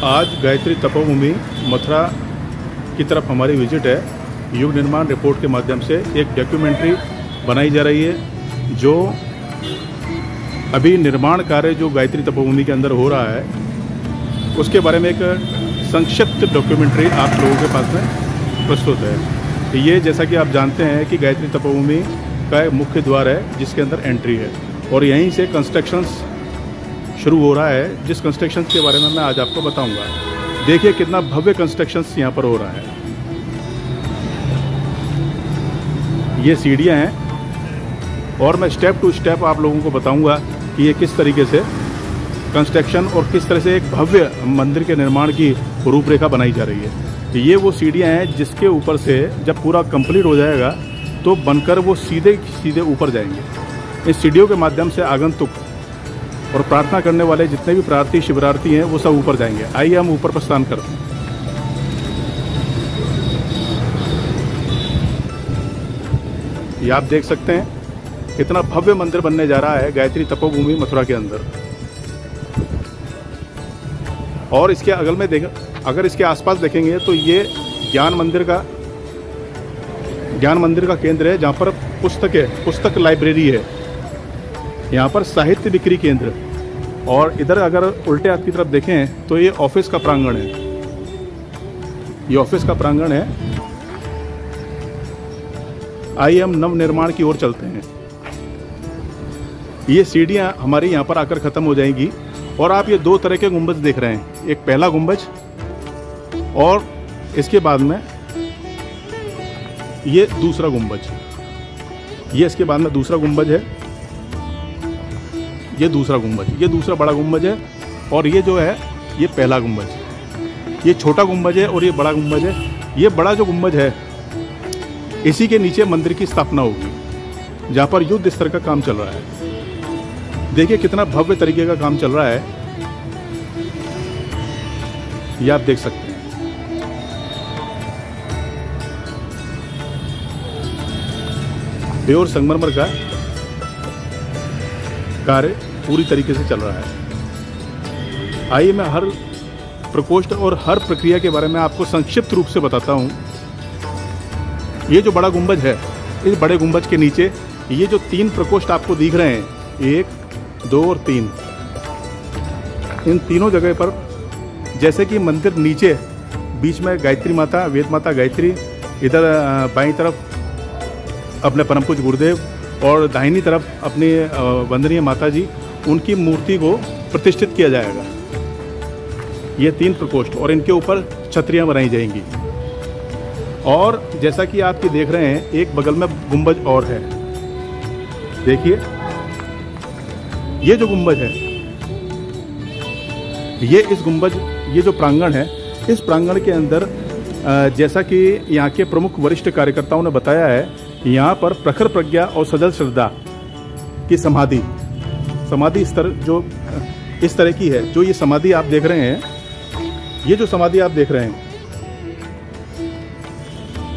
आज गायत्री तपोभूमि मथुरा की तरफ हमारी विजिट है। युग निर्माण रिपोर्ट के माध्यम से एक डॉक्यूमेंट्री बनाई जा रही है जो अभी निर्माण कार्य जो गायत्री तपोभूमि के अंदर हो रहा है उसके बारे में एक संक्षिप्त डॉक्यूमेंट्री आप लोगों के पास में प्रस्तुत है। ये जैसा कि आप जानते हैं कि गायत्री तपोभूमि का एक मुख्य द्वार है जिसके अंदर एंट्री है और यहीं से कंस्ट्रक्शंस शुरू हो रहा है, जिस कंस्ट्रक्शन के बारे में मैं आज आपको बताऊंगा। देखिए कितना भव्य कंस्ट्रक्शंस यहाँ पर हो रहा है। ये सीढ़ियाँ हैं और मैं स्टेप टू स्टेप आप लोगों को बताऊंगा कि ये किस तरीके से कंस्ट्रक्शन और किस तरह से एक भव्य मंदिर के निर्माण की रूपरेखा बनाई जा रही है। ये वो सीढ़ियाँ हैं जिसके ऊपर से जब पूरा कंप्लीट हो जाएगा तो बनकर वो सीधे सीधे ऊपर जाएंगे। इस सीढ़ियों के माध्यम से आगंतुक और प्रार्थना करने वाले जितने भी प्रार्थी शिवरार्थी हैं वो सब ऊपर जाएंगे। आइए हम ऊपर प्रस्थान करते हैं। ये आप देख सकते हैं कितना भव्य मंदिर बनने जा रहा है गायत्री तपोभूमि मथुरा के अंदर। और इसके अगल में अगर इसके आसपास देखेंगे तो ये ज्ञान मंदिर का केंद्र है जहाँ पर पुस्तक लाइब्रेरी है। यहाँ पर साहित्य बिक्री केंद्र और इधर अगर उल्टे हाथ की तरफ देखें तो ये ऑफिस का प्रांगण है। ये ऑफिस का प्रांगण है। आइए हम नव निर्माण की ओर चलते हैं। ये सीढ़ियाँ हमारी यहाँ पर आकर ख़त्म हो जाएंगी और आप ये दो तरह के गुंबज देख रहे हैं, एक पहला गुंबज और इसके बाद में ये दूसरा गुंबज। ये इसके बाद में दूसरा गुंबज है, ये दूसरा गुंबज, ये दूसरा बड़ा गुंबज है और ये जो है ये पहला गुंबज। ये छोटा गुंबज है और ये बड़ा गुंबज है। ये बड़ा जो गुंबज है इसी के नीचे मंदिर की स्थापना होगी जहाँ पर युद्ध स्तर का काम चल रहा है। देखिए कितना भव्य तरीके का काम चल रहा है, ये आप देख सकते हैं। प्योर संगमरमर का कार्य पूरी तरीके से चल रहा है। आइए मैं हर प्रकोष्ठ और हर प्रक्रिया के बारे में आपको संक्षिप्त रूप से बताता हूँ। ये जो बड़ा गुंबज है, इस बड़े गुंबज के नीचे ये जो तीन प्रकोष्ठ आपको दिख रहे हैं, 1, 2 और 3, इन तीनों जगह पर जैसे कि मंदिर नीचे बीच में गायत्री माता, वेद माता गायत्री, इधर बाईं तरफ अपने परम पूज्य गुरुदेव और दाहिनी तरफ अपनी वंदनीय माता जी, उनकी मूर्ति को प्रतिष्ठित किया जाएगा। ये 3 प्रकोष्ठ और इनके ऊपर छतरियां बनाई जाएंगी। और जैसा कि आप देख रहे हैं एक बगल में गुंबज और है। देखिए ये जो गुंबज है, ये जो प्रांगण है, इस प्रांगण के अंदर जैसा कि यहाँ के प्रमुख वरिष्ठ कार्यकर्ताओं ने बताया है, यहाँ पर प्रखर प्रज्ञा और सजल श्रद्धा की समाधि स्तर जो इस तरह की है। जो ये समाधि आप देख रहे हैं, ये जो समाधि आप देख रहे हैं,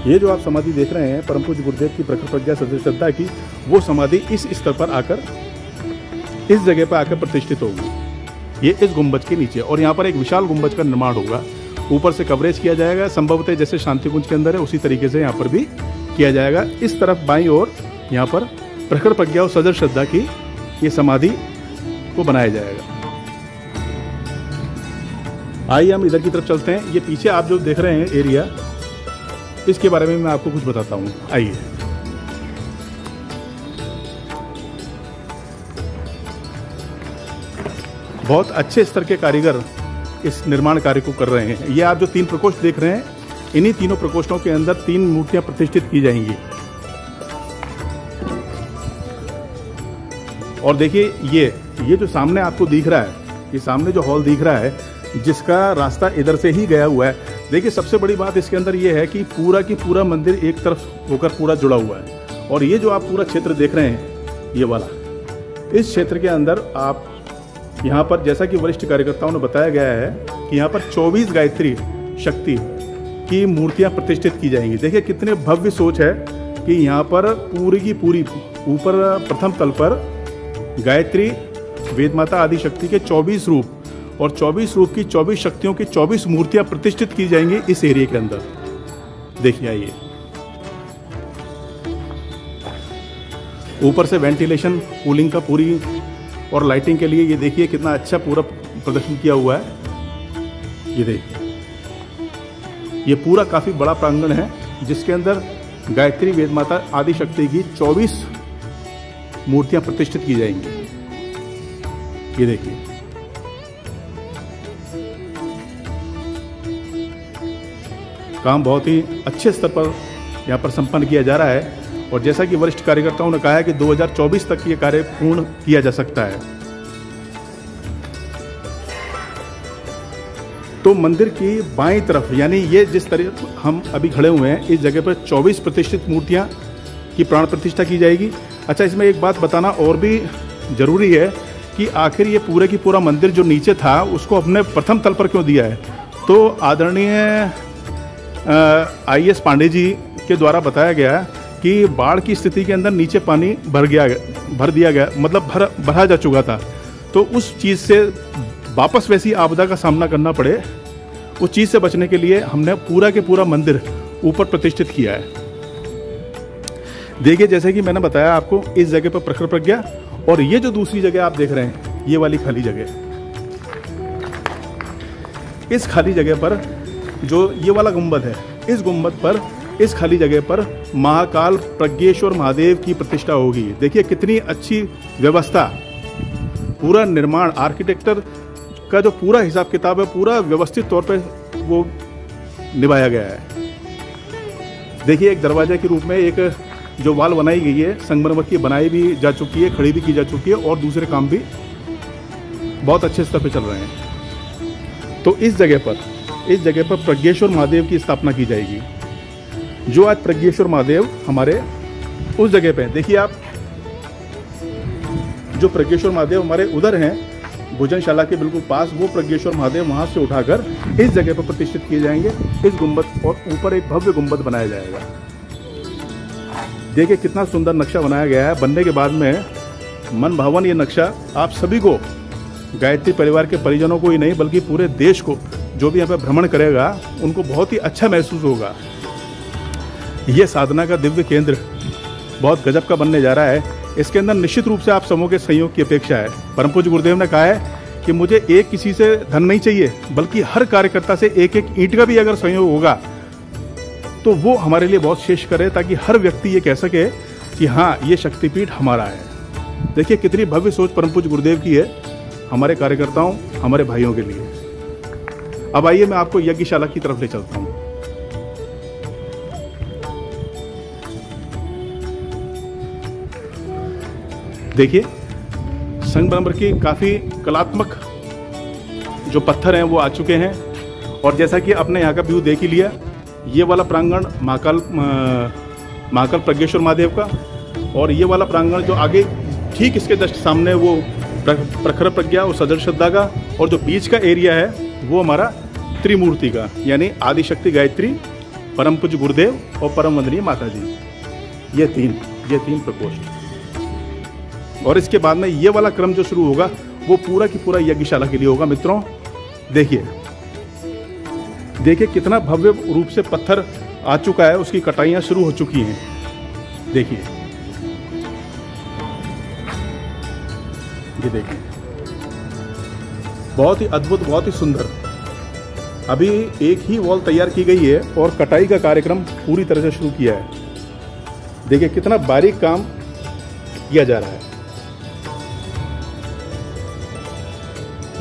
ये जो आप समाधि देख रहे हैं परम पूज्य गुरुदेव की प्रखर प्रज्ञा सजल श्रद्धा की, वो समाधि इस स्तर पर आकर, इस जगह पर आकर प्रतिष्ठित होगी। ये इस गुंबज के नीचे और यहाँ पर एक विशाल गुंबज का निर्माण होगा। ऊपर से कवरेज किया जाएगा, संभवतः जैसे शांति कुंज के अंदर है उसी तरीके से यहाँ पर भी किया जाएगा। इस तरफ बाईं ओर यहाँ पर प्रखर प्रज्ञा और सजल श्रद्धा की ये समाधि को बनाया जाएगा। आइए हम इधर की तरफ चलते हैं। ये पीछे आप जो देख रहे हैं एरिया, इसके बारे में मैं आपको कुछ बताता हूँ। आइए बहुत अच्छे स्तर के कारीगर इस निर्माण कार्य को कर रहे हैं। ये आप जो 3 प्रकोष्ठ देख रहे हैं, इन्हीं तीनों प्रकोष्ठों के अंदर 3 मूर्तियां प्रतिष्ठित की जाएंगी। और देखिए ये जो सामने आपको दिख रहा है, ये सामने जो हॉल दिख रहा है जिसका रास्ता इधर से ही गया हुआ है। देखिए सबसे बड़ी बात इसके अंदर ये है कि पूरा की पूरा मंदिर एक तरफ होकर पूरा जुड़ा हुआ है। और ये जो आप पूरा क्षेत्र देख रहे हैं, ये वाला, इस क्षेत्र के अंदर आप यहाँ पर जैसा कि वरिष्ठ कार्यकर्ताओं ने बताया गया है कि यहाँ पर 24 गायत्री शक्ति की मूर्तियां प्रतिष्ठित की जाएंगी। देखिए कितने भव्य सोच है कि यहाँ पर पूरी की पूरी ऊपर प्रथम तल पर गायत्री, वेद माता आदि शक्ति के 24 रूप और 24 रूप की 24 शक्तियों की 24 मूर्तियां प्रतिष्ठित की जाएंगी इस एरिया के अंदर। देखिए आइए, ऊपर से वेंटिलेशन कूलिंग का पूरी और लाइटिंग के लिए ये देखिए कितना अच्छा पूरा प्रदर्शन किया हुआ है। ये देखिए, ये पूरा काफ़ी बड़ा प्रांगण है जिसके अंदर गायत्री वेद माता आदि शक्ति की 24 मूर्तियां प्रतिष्ठित की जाएंगी। ये देखिए, काम बहुत ही अच्छे स्तर पर यहाँ पर संपन्न किया जा रहा है और जैसा कि वरिष्ठ कार्यकर्ताओं ने कहा है कि 2024 तक ये कार्य पूर्ण किया जा सकता है। तो मंदिर की बाईं तरफ, यानी ये जिस तरह हम अभी खड़े हुए हैं, इस जगह पर 24 प्रतिष्ठित मूर्तियां की प्राण प्रतिष्ठा की जाएगी। अच्छा, इसमें एक बात बताना और भी जरूरी है कि आखिर ये पूरे की पूरा मंदिर जो नीचे था उसको अपने प्रथम तल पर क्यों दिया है। तो आदरणीय IAS पांडे जी के द्वारा बताया गया कि बाढ़ की स्थिति के अंदर नीचे पानी भर दिया गया, मतलब भरा जा चुका था। तो उस चीज़ से वापस वैसी आपदा का सामना करना पड़े, उस चीज़ से बचने के लिए हमने पूरा के पूरा मंदिर ऊपर प्रतिष्ठित किया है। देखिए, जैसे कि मैंने बताया आपको, इस जगह पर प्रखर प्रज्ञा, और ये जो दूसरी जगह आप देख रहे हैं, ये वाली खाली जगह, इस खाली जगह पर जो ये वाला गुंबद है, इस गुंबद पर, इस खाली जगह पर महाकाल प्रज्ञेश्वर महादेव की प्रतिष्ठा होगी। देखिए कितनी अच्छी व्यवस्था, पूरा निर्माण, आर्किटेक्चर का जो पूरा हिसाब किताब है, पूरा व्यवस्थित तौर पे वो निभाया गया है। देखिए, एक दरवाजे के रूप में एक जो वाल बनाई गई है, संगमरमर की बनाई भी जा चुकी है, खड़ी भी की जा चुकी है और दूसरे काम भी बहुत अच्छे स्तर पे चल रहे हैं। तो इस जगह पर प्रज्ञेश्वर महादेव की स्थापना की जाएगी। जो आज प्रज्ञेश्वर महादेव हमारे उस जगह पे, देखिए आप, जो प्रज्ञेश्वर महादेव हमारे उधर हैं भोजनशाला के बिल्कुल पास, वो प्रज्ञेश्वर महादेव वहां से उठाकर इस जगह पर प्रतिष्ठित किए जाएंगे, इस गुंबद, और ऊपर एक भव्य गुंबद बनाया जाएगा। देखिए कितना सुंदर नक्शा बनाया गया है। बनने के बाद में मन भावन ये नक्शा आप सभी को, गायत्री परिवार के परिजनों को ही नहीं बल्कि पूरे देश को, जो भी यहाँ पे भ्रमण करेगा उनको बहुत ही अच्छा महसूस होगा। ये साधना का दिव्य केंद्र बहुत गजब का बनने जा रहा है। इसके अंदर निश्चित रूप से आप समूह के सहयोग की अपेक्षा है। परम पूज्य गुरुदेव ने कहा है कि मुझे एक किसी से धन नहीं चाहिए, बल्कि हर कार्यकर्ता से एक एक ईंट का भी अगर सहयोग होगा तो वो हमारे लिए बहुत शेष करे, ताकि हर व्यक्ति ये कह सके कि हाँ, ये शक्तिपीठ हमारा है। देखिए कितनी भव्य सोच परम पूज्य गुरुदेव की है हमारे कार्यकर्ताओं, हमारे भाइयों के लिए। अब आइए मैं आपको यज्ञशाला की तरफ ले चलता हूँ। देखिए, संगमरमर की काफ़ी कलात्मक जो पत्थर हैं वो आ चुके हैं, और जैसा कि आपने यहाँ का व्यू देख ही लिया, ये वाला प्रांगण महाकाल प्रज्ञेश्वर महादेव का, और ये वाला प्रांगण जो आगे ठीक इसके जस्ट सामने वो प्रखर प्रज्ञा और सजल श्रद्धा का, और जो बीच का एरिया है वो हमारा त्रिमूर्ति का, यानी आदिशक्ति गायत्री, परम पूज्य गुरुदेव और परम वंदनीय माता जी। ये तीन प्रकोष्ठ, और इसके बाद में ये वाला क्रम जो शुरू होगा वो पूरा की पूरा यज्ञशाला के लिए होगा। मित्रों देखिए कितना भव्य रूप से पत्थर आ चुका है, उसकी कटाइयाँ शुरू हो चुकी हैं। देखिए, ये देखिए, बहुत ही अद्भुत, बहुत ही सुंदर। अभी एक ही वॉल तैयार की गई है और कटाई का कार्यक्रम पूरी तरह से शुरू किया है। देखिए कितना बारीक काम किया जा रहा है।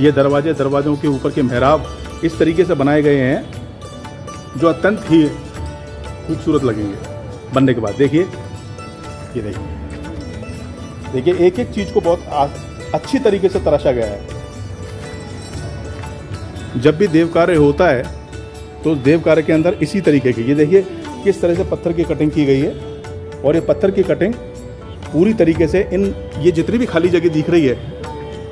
ये दरवाजों के ऊपर के मेहराब इस तरीके से बनाए गए हैं जो अत्यंत ही खूबसूरत लगेंगे बनने के बाद। देखिए, ये देखिए एक एक चीज को बहुत अच्छी तरीके से तराशा गया है। जब भी देव कार्य होता है तो देव कार्य के अंदर इसी तरीके की, ये देखिए किस तरह से पत्थर की कटिंग की गई है, और ये पत्थर की कटिंग पूरी तरीके से ये जितनी भी खाली जगह दिख रही है,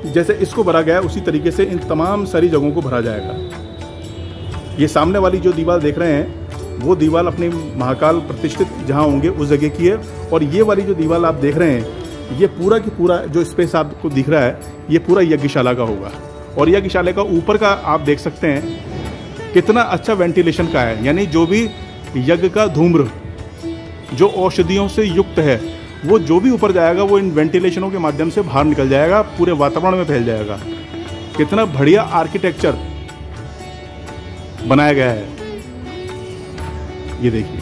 जैसे इसको भरा गया है उसी तरीके से इन तमाम सारी जगहों को भरा जाएगा। ये सामने वाली जो दीवार देख रहे हैं वो दीवार अपनी महाकाल प्रतिष्ठित जहाँ होंगे उस जगह की है, और ये वाली जो दीवार आप देख रहे हैं ये पूरा की पूरा जो स्पेस आपको दिख रहा है ये पूरा यज्ञशाला का होगा। और यज्ञशाला का ऊपर का आप देख सकते हैं कितना अच्छा वेंटिलेशन का है, यानी जो भी यज्ञ का धूम्र जो औषधियों से युक्त है वो जो भी ऊपर जाएगा वो इन वेंटिलेशनों के माध्यम से बाहर निकल जाएगा, पूरे वातावरण में फैल जाएगा। कितना बढ़िया आर्किटेक्चर बनाया गया है, ये देखिए।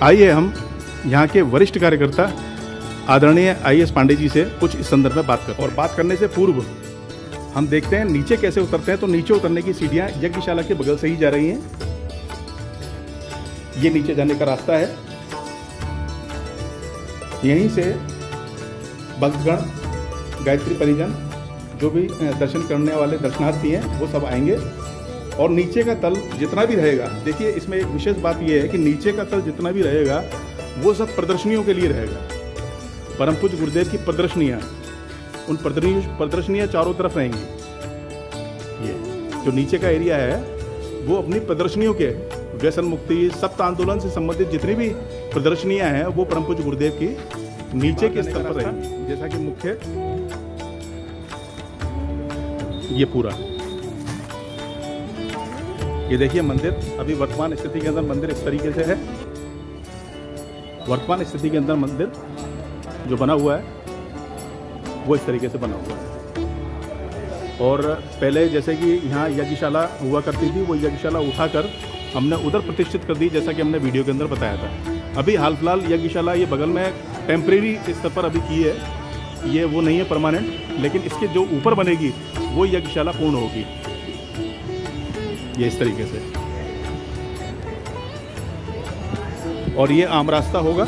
आइए हम यहाँ के वरिष्ठ कार्यकर्ता आदरणीय IAS पांडे जी से कुछ इस संदर्भ में बात करते हैं। और बात करने से पूर्व हम देखते हैं नीचे कैसे उतरते हैं। तो नीचे उतरने की सीढ़ियाँ यज्ञशाला के बगल से ही जा रही हैं। ये नीचे जाने का रास्ता है। यहीं से भक्तगण, गायत्री परिजन, जो भी दर्शन करने वाले दर्शनार्थी हैं वो सब आएंगे। और नीचे का तल जितना भी रहेगा, देखिए इसमें एक विशेष बात यह है कि नीचे का तल जितना भी रहेगा वो सब प्रदर्शनियों के लिए रहेगा। परम पूज्य गुरुदेव की प्रदर्शनियाँ, उन प्रदर्शनियाँ चारों तरफ रहेंगी। ये जो नीचे का एरिया है वो अपनी प्रदर्शनियों के व्यसन मुक्ति, सप्त आंदोलन से संबंधित जितनी भी प्रदर्शनियाँ हैं वो परम पूज्य गुरुदेव की नीचे के स्तर पर रहेंगी। जैसा कि मुख्य ये पूरा ये देखिए मंदिर अभी वर्तमान स्थिति के अंदर मंदिर इस तरीके से है। वर्तमान स्थिति के अंदर मंदिर जो बना हुआ है वो इस तरीके से बना हुआ है। और पहले जैसे कि यहाँ यज्ञशाला हुआ करती थी, वो यज्ञशाला उठाकर हमने उधर प्रतिष्ठित कर दी, जैसा कि हमने वीडियो के अंदर बताया था। अभी हाल फिलहाल यज्ञशाला ये बगल में टेम्परेरी स्तर पर अभी की है, ये वो नहीं है परमानेंट, लेकिन इसके जो ऊपर बनेगी वो यज्ञशाला पूर्ण होगी। ये इस तरीके से, और ये आम रास्ता होगा।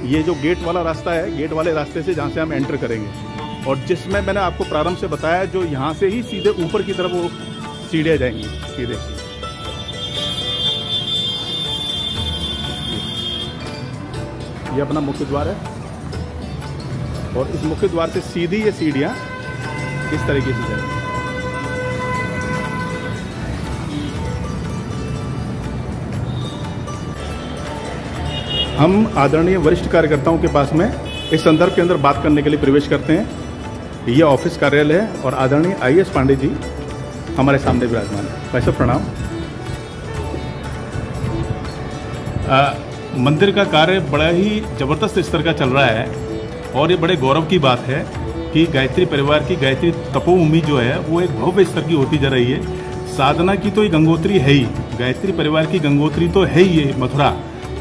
ये जो गेट वाला रास्ता है, गेट वाले रास्ते से जहाँ से हम एंटर करेंगे, और जिसमें मैंने आपको प्रारंभ से बताया जो यहाँ से ही सीधे ऊपर की तरफ वो सीढ़ियाँ जाएंगी सीधे। ये अपना मुख्य द्वार है, और इस मुख्य द्वार से सीधी ये सीढ़ियाँ इस तरीके से जाएंगी। हम आदरणीय वरिष्ठ कार्यकर्ताओं के पास में इस संदर्भ के अंदर बात करने के लिए प्रवेश करते हैं। ये ऑफिस कार्यालय है और आदरणीय IAS पांडे जी हमारे सामने विराजमान है। भाई साहब प्रणाम। मंदिर का कार्य बड़ा ही ज़बरदस्त स्तर का चल रहा है, और ये बड़े गौरव की बात है कि गायत्री परिवार की गायत्री तपोभूमि जो है वो एक भव्य स्तर की होती जा रही है। साधना की तो ये गंगोत्री है ही, गायत्री परिवार की गंगोत्री तो है ही ये मथुरा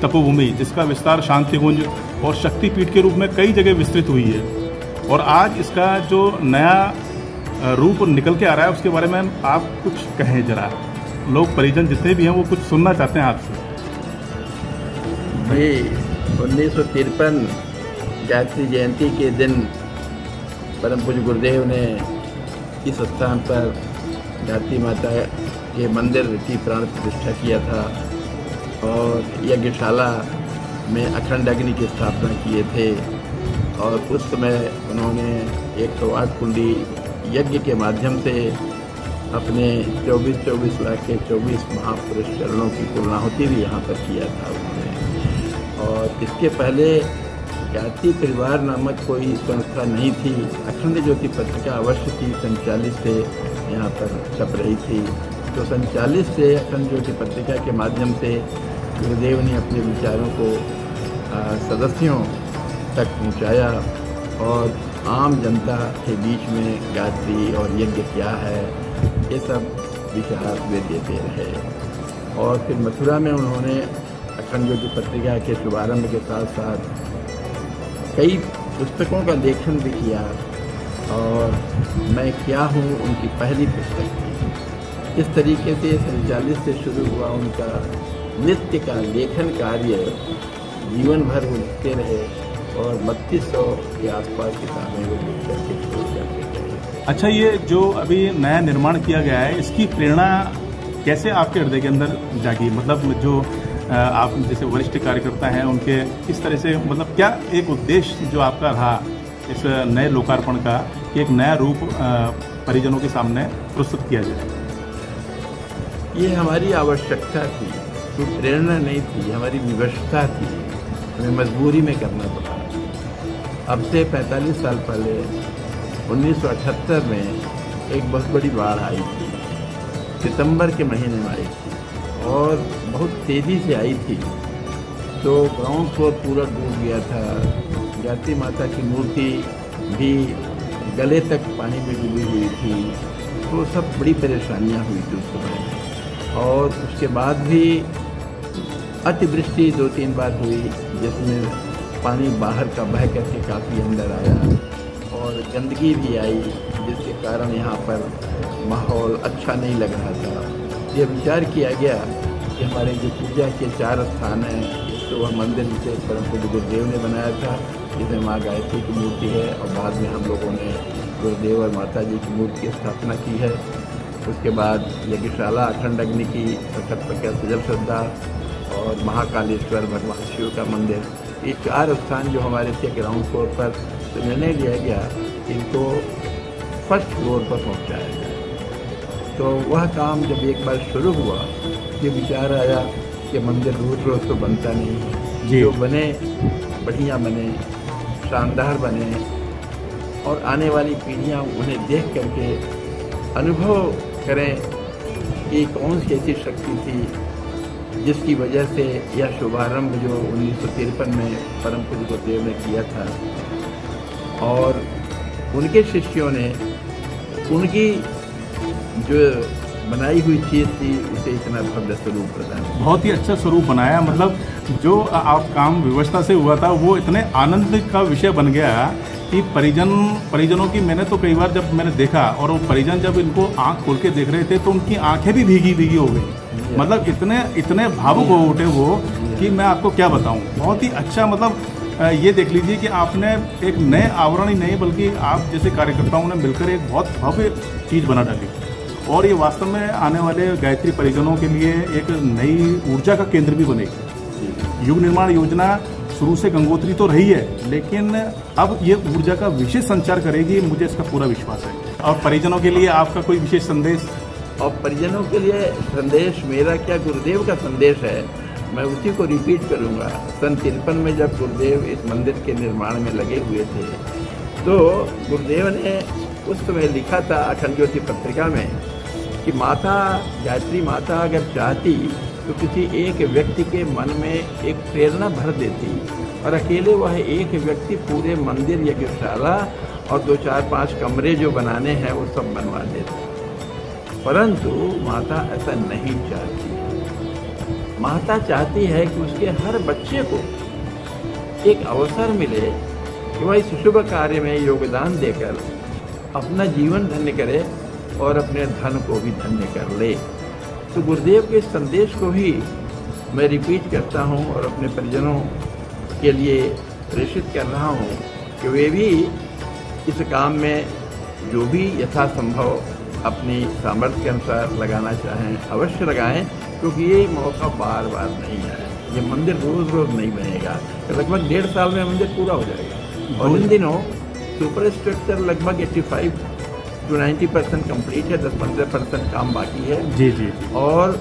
तपोभूमि, जिसका विस्तार शांतिकुंज और शक्तिपीठ के रूप में कई जगह विस्तृत हुई है। और आज इसका जो नया रूप निकल के आ रहा है उसके बारे में आप कुछ कहें जरा। लोग परिजन जितने भी हैं वो कुछ सुनना चाहते हैं आपसे। भाई 1953 गायत्री जयंती के दिन परम पूज्य गुरुदेव ने इस स्थान पर गायत्री माता के मंदिर की प्राण प्रतिष्ठा किया था, और यज्ञशाला में अखंड अग्नि की स्थापना किए थे। और उस समय उन्होंने 108 कुंडी यज्ञ के माध्यम से अपने 24 लाख के 24 महापुरुष चरणों की पूर्णाहुति भी यहाँ पर किया था उन्होंने। और इसके पहले गायत्री परिवार नामक कोई संस्था नहीं थी। अखंड ज्योति पत्रिका अवश्य थी, संचालित से यहाँ पर छप रही थी। तो संचालित से अखंड ज्योति पत्रिका के माध्यम से गुरुदेव ने अपने विचारों को सदस्यों तक पहुँचाया, और आम जनता के बीच में गायत्री और यज्ञ क्या है ये सब विचार वे देते रहे। और फिर मथुरा में उन्होंने अखंड ज्योति पत्रिका के शुभारंभ के साथ साथ कई पुस्तकों का लेखन भी किया, और मैं क्या हूँ उनकी पहली पुस्तक थी। इस तरीके से संचालित से शुरू हुआ उनका नित्य का लेखन कार्य, जीवन भर वो लिखते रहे, और 3200 के आसपास किताबें वो लिख करके छोड़ करते रहे। अच्छा, ये जो अभी नया निर्माण किया गया है इसकी प्रेरणा कैसे आपके हृदय के अंदर जागी? मतलब जो आप जैसे वरिष्ठ कार्यकर्ता हैं उनके किस तरह से, मतलब क्या एक उद्देश्य जो आपका रहा इस नए लोकार्पण का कि एक नया रूप परिजनों के सामने प्रस्तुत किया जाए? ये हमारी आवश्यकता थी, कोई प्रेरणा नहीं थी, हमारी विवशता थी, हमें मजबूरी में करना पड़ा। अब से 45 साल पहले 1978 में एक बहुत बड़ी बाढ़ आई थी, सितंबर के महीने में आई थी और बहुत तेज़ी से आई थी। तो ग्राउंड फ्लोर पूरा डूब गया था, गायत्री माता की मूर्ति भी गले तक पानी में डूबी हुई थी। तो सब बड़ी परेशानियां हुई थी उस समय। और उसके बाद भी अतिवृष्टि 2-3 बार हुई, जिसमें पानी बाहर का बह करके काफ़ी अंदर आया और गंदगी भी आई, जिसके कारण यहाँ पर माहौल अच्छा नहीं लग रहा था। यह विचार किया गया कि हमारे जो पूजा के 4 स्थान हैं, तो वह मंदिर जिसे परम पूज्य गुरुदेव ने बनाया था, जिसमें माँ गायत्री की मूर्ति है, और बाद में हम लोगों ने गुरुदेव और माता जी की मूर्ति की स्थापना की है। उसके बाद यज्ञशाला अखंड अग्नि की प्रकट सजल श्रद्धा और महाकालेश्वर भगवान शिव का मंदिर, ये 4 स्थान जो हमारे थे ग्राउंड फ्लोर पर, तो निर्णय लिया गया इनको फर्स्ट फ्लोर पर पहुँचाया जाए। तो वह काम जब एक बार शुरू हुआ, ये विचार आया कि मंदिर रोज़ रोज़ तो बनता नहीं है, जो बने बढ़िया बने, शानदार बने और आने वाली पीढ़ियाँ उन्हें देख करके अनुभव करें कि कौन सी ऐसी शक्ति थी जिसकी वजह से यह शुभारंभ जो 1953 में परम पूज्य गुरुदेव ने किया था और उनके शिष्यों ने उनकी जो बनाई हुई चीज़ थी उसे इतना भव्य स्वरूप प्रदान किया। बहुत ही अच्छा स्वरूप बनाया। मतलब जो आप काम व्यवस्था से हुआ था वो इतने आनंद का विषय बन गया कि परिजनों की, मैंने तो कई बार जब मैंने देखा और वो परिजन जब इनको आंख खोल के देख रहे थे तो उनकी आंखें भी भीगी हो गई। मतलब इतने भावुक हो उठे वो कि मैं आपको क्या बताऊं। बहुत ही अच्छा, मतलब ये देख लीजिए कि आपने एक नए आवरण ही नहीं बल्कि आप जैसे कार्यकर्ताओं ने मिलकर एक बहुत भव्य चीज़ बना डाली और ये वास्तव में आने वाले गायत्री परिजनों के लिए एक नई ऊर्जा का केंद्र भी बनेगी। युग निर्माण योजना शुरू से गंगोत्री तो रही है, लेकिन अब ये ऊर्जा का विशेष संचार करेगी, मुझे इसका पूरा विश्वास है। और परिजनों के लिए आपका कोई विशेष संदेश? और परिजनों के लिए संदेश मेरा क्या, गुरुदेव का संदेश है, मैं उसी को रिपीट करूंगा। सन 53 में जब गुरुदेव इस मंदिर के निर्माण में लगे हुए थे तो गुरुदेव ने उस समय लिखा था अखंड ज्योति पत्रिका में कि माता गायत्री माता अगर चाहती तो किसी एक व्यक्ति के मन में एक प्रेरणा भर देती और अकेले वह एक व्यक्ति पूरे मंदिर यज्ञशाला और 2-4-5 कमरे जो बनाने हैं वो सब बनवा देता। परंतु माता ऐसा नहीं चाहती। माता चाहती है कि उसके हर बच्चे को एक अवसर मिले कि वह इस शुभ कार्य में योगदान देकर अपना जीवन धन्य करे और अपने धन को भी धन्य कर ले। तो गुरुदेव के संदेश को ही मैं रिपीट करता हूँ और अपने परिजनों के लिए प्रेषित कर रहा हूँ कि वे भी इस काम में जो भी यथासंभव अपनी सामर्थ्य के अनुसार लगाना चाहें अवश्य लगाएं, क्योंकि ये मौका बार बार नहीं है। ये मंदिर रोज़ रोज़ नहीं बनेगा, लगभग 1.5 साल में मंदिर पूरा हो जाएगा। और इन दिनों सुपर स्ट्रक्चर लगभग 85 to 90% कंप्लीट है, 10-15% काम बाकी है। जी जी। और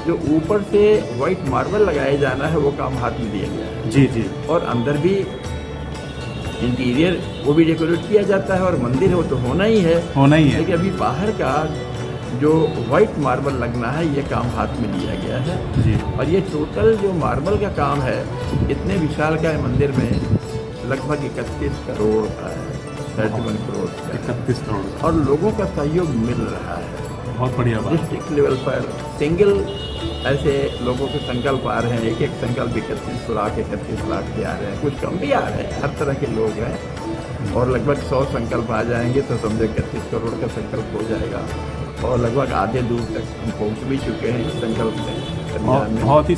जो ऊपर से वाइट मार्बल लगाया जाना है वो काम हाथ में दिया गया है। जी जी। और अंदर भी इंटीरियर वो भी डेकोरेट किया जाता है और मंदिर हो तो होना ही है। लेकिन अभी बाहर का जो वाइट मार्बल लगना है ये काम हाथ में लिया गया है जी। और ये टोटल जो मार्बल का काम है इतने विशाल का है, मंदिर में लगभग 31 करोड़ का है, 31 करोड़ का, 31 करोड़ और लोगों का सहयोग मिल रहा है। बहुत बढ़िया बात। डिस्ट्रिक्ट लेवल पर सिंगल ऐसे लोगों के संकल्प आ रहे हैं, एक संकल्प 31 लाख 31 लाख के आ रहे हैं, कुछ कम भी आ रहे हैं, हर तरह के लोग हैं। और लगभग 100 संकल्प आ जाएंगे तो समझे 31 करोड़ का संकल्प हो जाएगा और लगभग आधे दूर तक हम पहुँच भी चुके हैं इस संकल्प में। बहुत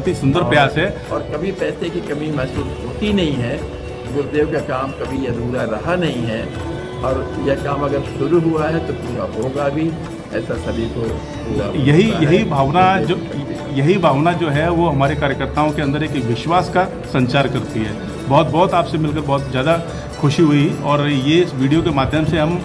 ही सुंदर प्रयास है और कभी पैसे की कमी महसूस होती नहीं है। गुरुदेव का काम कभी अधूरा रहा नहीं है और यह काम अगर शुरू हुआ है तो पूरा होगा भी, ऐसा सभी को यही भावना जो है वो हमारे कार्यकर्ताओं के अंदर एक विश्वास का संचार करती है। बहुत आपसे मिलकर बहुत ज़्यादा खुशी हुई और ये इस वीडियो के माध्यम से हम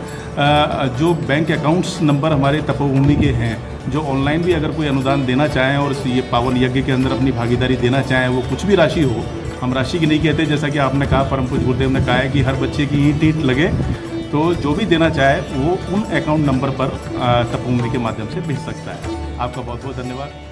जो बैंक अकाउंट्स नंबर हमारे तपोभूमि के हैं जो ऑनलाइन भी अगर कोई अनुदान देना चाहें और ये पावन यज्ञ के अंदर अपनी भागीदारी देना चाहें, वो कुछ भी राशि हो, हम राशि की नहीं कहते, जैसा कि आपने कहा, परम पूज्य गुरुदेव ने कहा है कि हर बच्चे की ईंट ईंट लगे, तो जो भी देना चाहे वो उन अकाउंट नंबर पर तपोभूमि के माध्यम से भेज सकता है। आपका बहुत बहुत धन्यवाद।